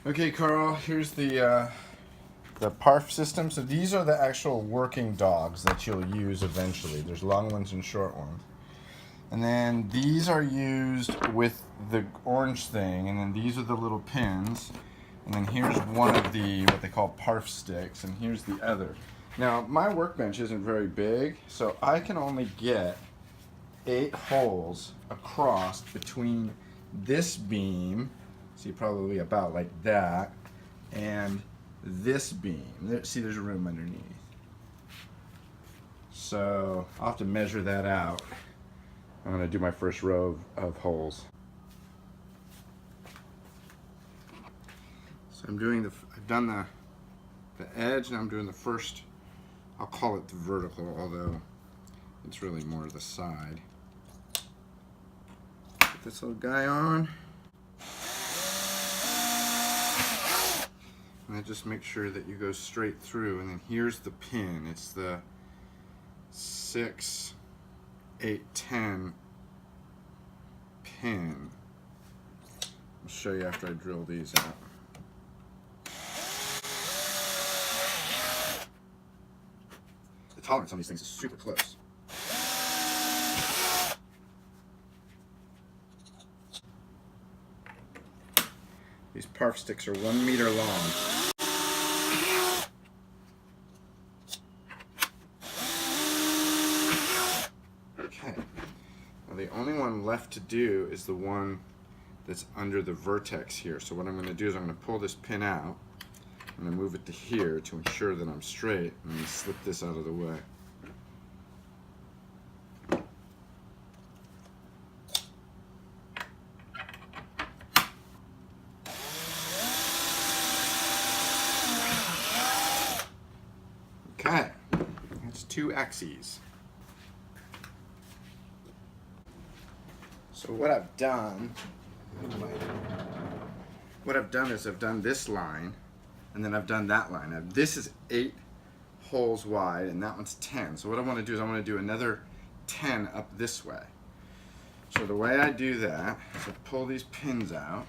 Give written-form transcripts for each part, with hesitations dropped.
Okay, Carl, here's the Parf system. So these are the actual working dogs that you'll use eventually. There's long ones and short ones. And then these are used with the orange thing, and then these are the little pins. And then here's one of the, what they call Parf sticks, and here's the other. Now, my workbench isn't very big, so I can only get 8 holes across between this beam, see probably about like that, and this beam. See, there's room underneath. So I'll have to measure that out. I'm going to do my first row of holes. So I'm doing I've done the edge, and I'm doing the first, I'll call it the vertical, although it's really more the side. Put this little guy on. And then just make sure that you go straight through, and then here's the pin. It's the 6, 8, 10 pin. I'll show you after I drill these out. The tolerance on these things is super close. These Parf sticks are 1 meter long. Okay. Now the only one left to do is the one that's under the vertex here. So what I'm going to do is I'm going to pull this pin out. I'm going to move it to here to ensure that I'm straight, and I'm going to slip this out of the way. Okay, that's 2 axes. So what I've done is I've done this line, and then I've done that line. Now this is 8 holes wide, and that one's 10. So what I want to do is I want to do another 10 up this way. So the way I do that is I pull these pins out.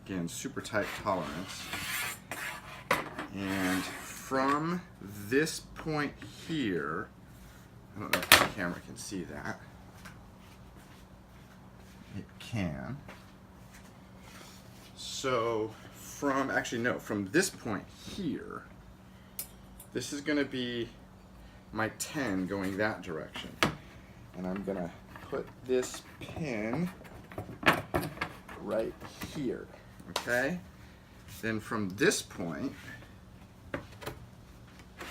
Again, super tight tolerance. And from this point here, I don't know if the camera can see that. It can. So from this point here, this is going to be my 10 going that direction. And I'm going to put this pin right here, okay? Then from this point,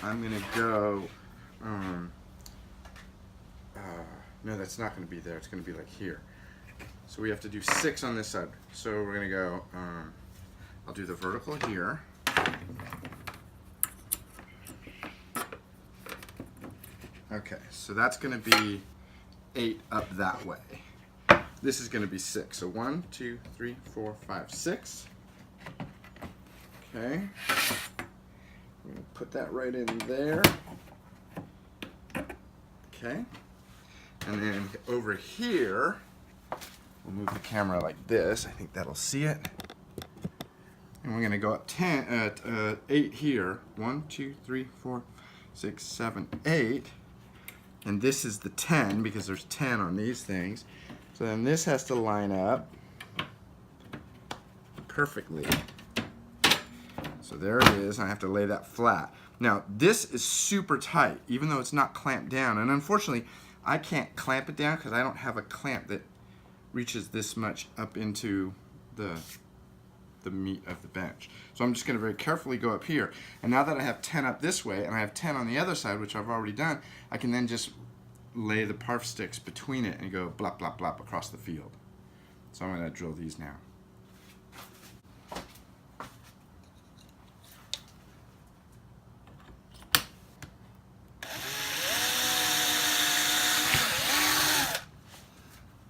I'm going to go, no, that's not going to be there. It's going to be like here. So we have to do 6 on this side. So we're going to go, I'll do the vertical here. Okay, so that's going to be 8 up that way. This is going to be 6. So 1, 2, 3, 4, 5, 6. Okay. I'm going to put that right in there. Okay. And then over here, we'll move the camera like this. I think that'll see it. And we're going to go up 8 here. 1, 2, 3, 4, 6, 7, 8. And this is the 10 because there's 10 on these things. So then this has to line up perfectly. So there it is. I have to lay that flat. Now this is super tight, even though it's not clamped down. And unfortunately, I can't clamp it down because I don't have a clamp that reaches this much up into the meat of the bench. So I'm just going to very carefully go up here. And now that I have 10 up this way and I have 10 on the other side, which I've already done, I can then just lay the Parf sticks between it and go blop, blop, blop across the field. So I'm going to drill these now.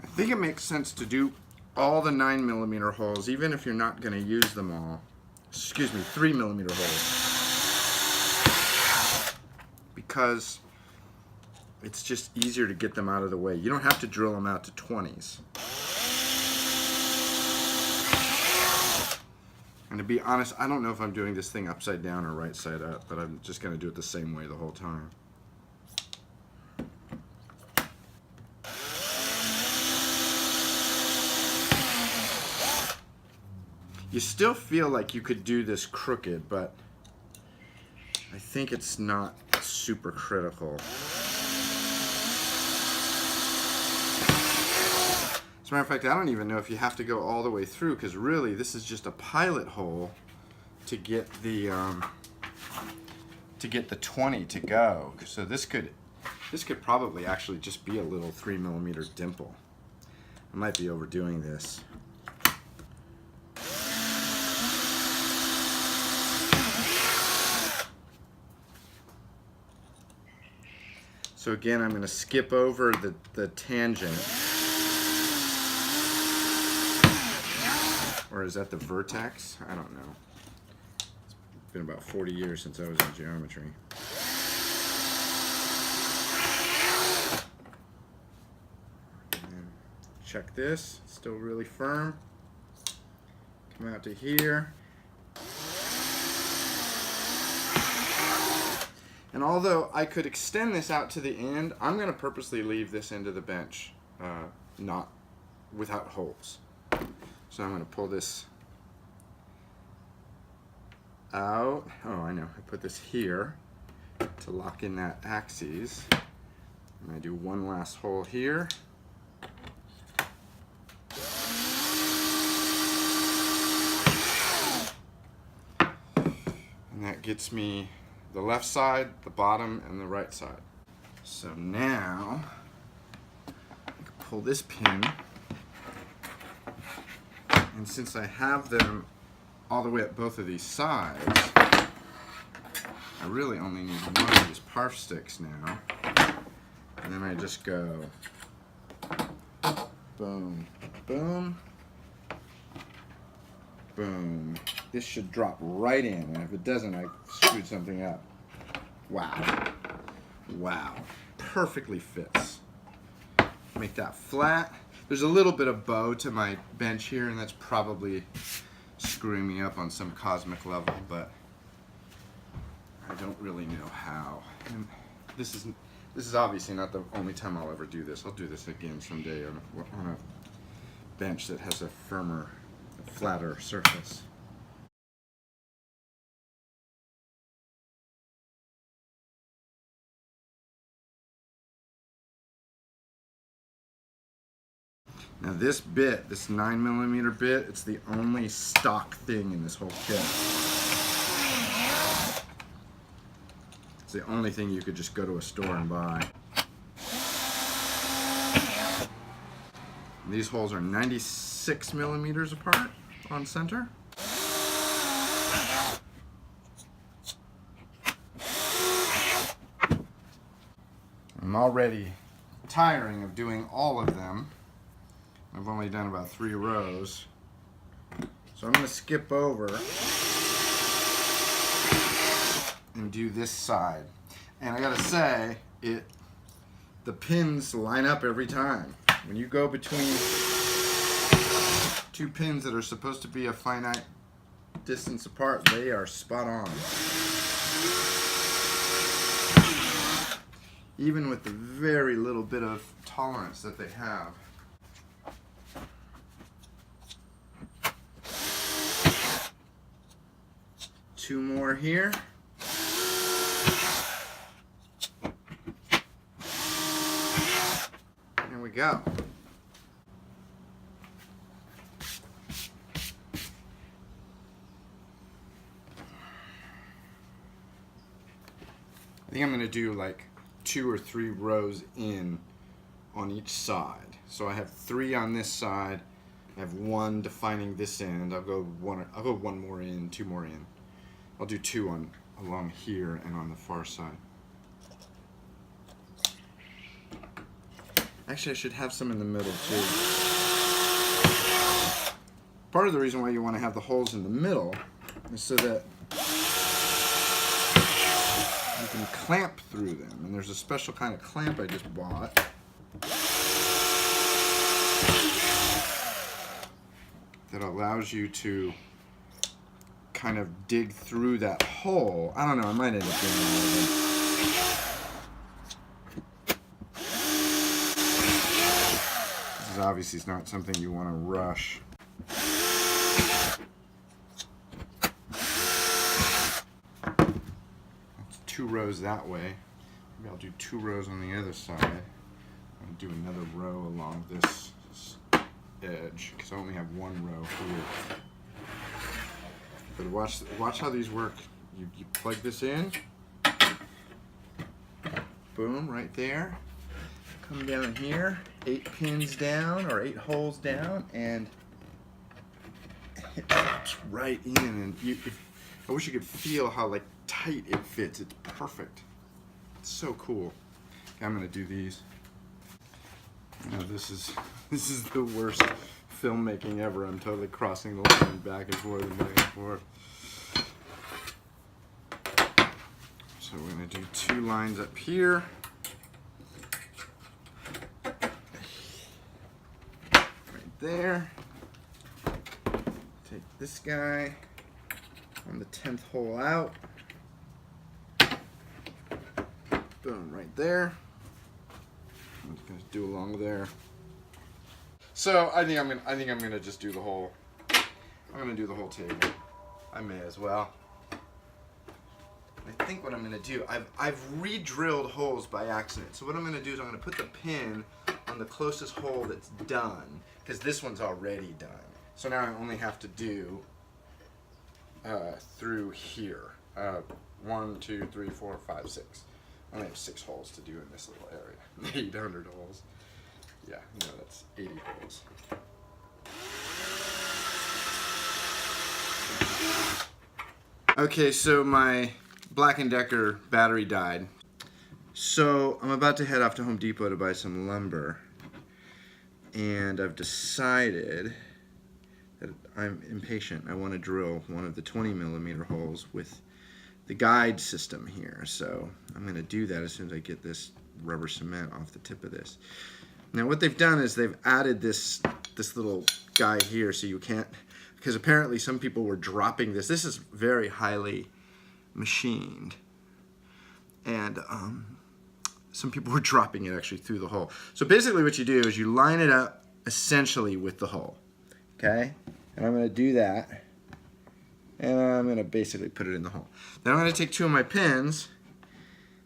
I think it makes sense to do all the 9mm holes, even if you're not going to use them all. Excuse me, 3mm holes. Because it's just easier to get them out of the way. You don't have to drill them out to 20s. And to be honest, I don't know if I'm doing this thing upside down or right side up, but I'm just going to do it the same way the whole time. You still feel like you could do this crooked, but I think it's not super critical. As a matter of fact, I don't even know if you have to go all the way through, because really this is just a pilot hole to get the 20 to go. So this could probably actually just be a little 3mm dimple. I might be overdoing this. So again, I'm going to skip over the tangent. Or is that the vertex? I don't know. It's been about 40 years since I was in geometry. And check this. It's still really firm. Come out to here. And although I could extend this out to the end, I'm going to purposely leave this end of the bench not without holes. So I'm going to pull this out. Oh, I know. I put this here to lock in that axis. And I do one last hole here. And that gets me the left side, the bottom, and the right side. So now I can pull this pin. And since I have them all the way at both of these sides, I really only need one of these Parf sticks now. And then I just go boom, boom, boom. This should drop right in, and if it doesn't, I screwed something up. Wow. Wow. Perfectly fits. Make that flat. There's a little bit of bow to my bench here, and that's probably screwing me up on some cosmic level, but I don't really know how. And this is obviously not the only time I'll ever do this. I'll do this again someday on a bench that has a firmer, flatter surface. Now this bit, this 9mm bit, it's the only stock thing in this whole kit. It's the only thing you could just go to a store and buy. And these holes are 96mm apart on center. I'm already tiring of doing all of them. I've only done about 3 rows. So I'm going to skip over and do this side. And I gotta say, the pins line up every time. When you go between 2 pins that are supposed to be a finite distance apart, they are spot on. Even with the very little bit of tolerance that they have. Two more here. There we go. I think I'm going to do like 2 or 3 rows in on each side. So I have 3 on this side. I have 1 defining this end. I'll go 1 more in, 2 more in. I'll do 2 along here and on the far side. Actually, I should have some in the middle too. Part of the reason why you want to have the holes in the middle is so that you can clamp through them. And there's a special kind of clamp I just bought. That allows you to kind of dig through that hole. I don't know, I might end up doing all of it. This is obviously not something you want to rush. It's 2 rows that way. Maybe I'll do 2 rows on the other side. I'm going to do another row along this edge because I only have 1 row here. But watch how these work. You plug this in. Boom, right there. Come down here, 8 pins down or 8 holes down, and it fits right in. And I wish you could feel how like tight it fits. It's perfect. It's so cool. Okay, I'm gonna do these. You know, this is the worst filmmaking ever. I'm totally crossing the line back and forth and back and forth. So we're going to do 2 lines up here. Right there. Take this guy on the 10th hole out. Boom, right there. I'm just going to do along there. So I think I'm gonna just do the whole. I'm gonna do the whole table. I may as well. I think what I'm gonna do, I've re-drilled holes by accident. So what I'm gonna do is I'm gonna put the pin on the closest hole that's done, because this one's already done. So now I only have to do through here. 1, 2, 3, 4, 5, 6. I only have 6 holes to do in this little area. 800 holes. Yeah, no, that's 80 holes. Okay, so my Black & Decker battery died. So I'm about to head off to Home Depot to buy some lumber. And I've decided that I'm impatient. I want to drill one of the 20mm holes with the guide system here. So I'm going to do that as soon as I get this rubber cement off the tip of this. Now what they've done is they've added this little guy here so you can't, because apparently some people were dropping this. This is very highly machined, and some people were dropping it actually through the hole. So basically what you do is you line it up essentially with the hole, okay? And I'm going to do that, and I'm going to basically put it in the hole. Then I'm going to take 2 of my pins,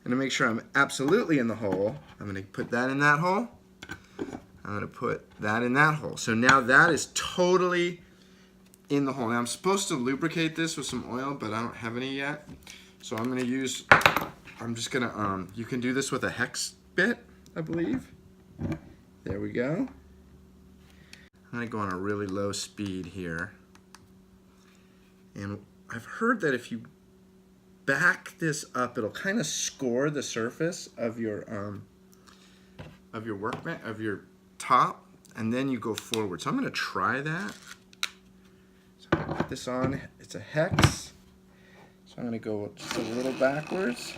and to make sure I'm absolutely in the hole, I'm going to put that in that hole. I'm going to put that in that hole. So now that is totally in the hole. Now I'm supposed to lubricate this with some oil, but I don't have any yet. So I'm going to use, I'm just going to, you can do this with a hex bit, I believe. There we go. I'm going to go on a really low speed here. And I've heard that if you back this up, it'll kind of score the surface of your workbench, of your top, and then you go forward. So I'm going to try that. So I'm going to put this on. It's a hex. So I'm going to go just a little backwards,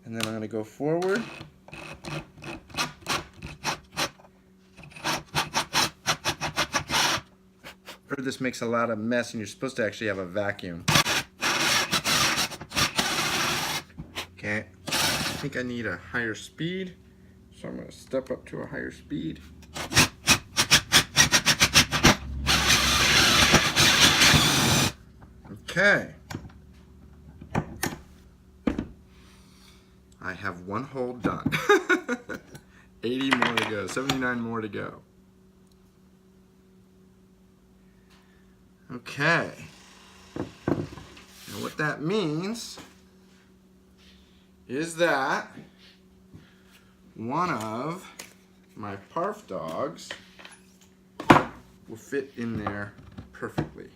and then I'm going to go forward. I've heard this makes a lot of mess, and you're supposed to actually have a vacuum. Okay, I think I need a higher speed, so I'm going to step up to a higher speed. Okay. I have 1 hole done. 80 more to go, 79 more to go. Okay. And what that means is that one of my Parf dogs will fit in there perfectly.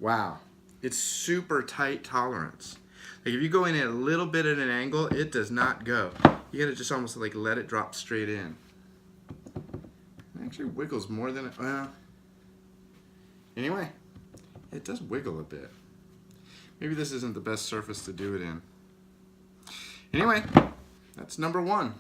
Wow, it's super tight tolerance. Like if you go in at a little bit at an angle, it does not go. You gotta just almost like let it drop straight in. It actually wiggles more than it, well, anyway, it does wiggle a bit. Maybe this isn't the best surface to do it in. Anyway, that's number 1.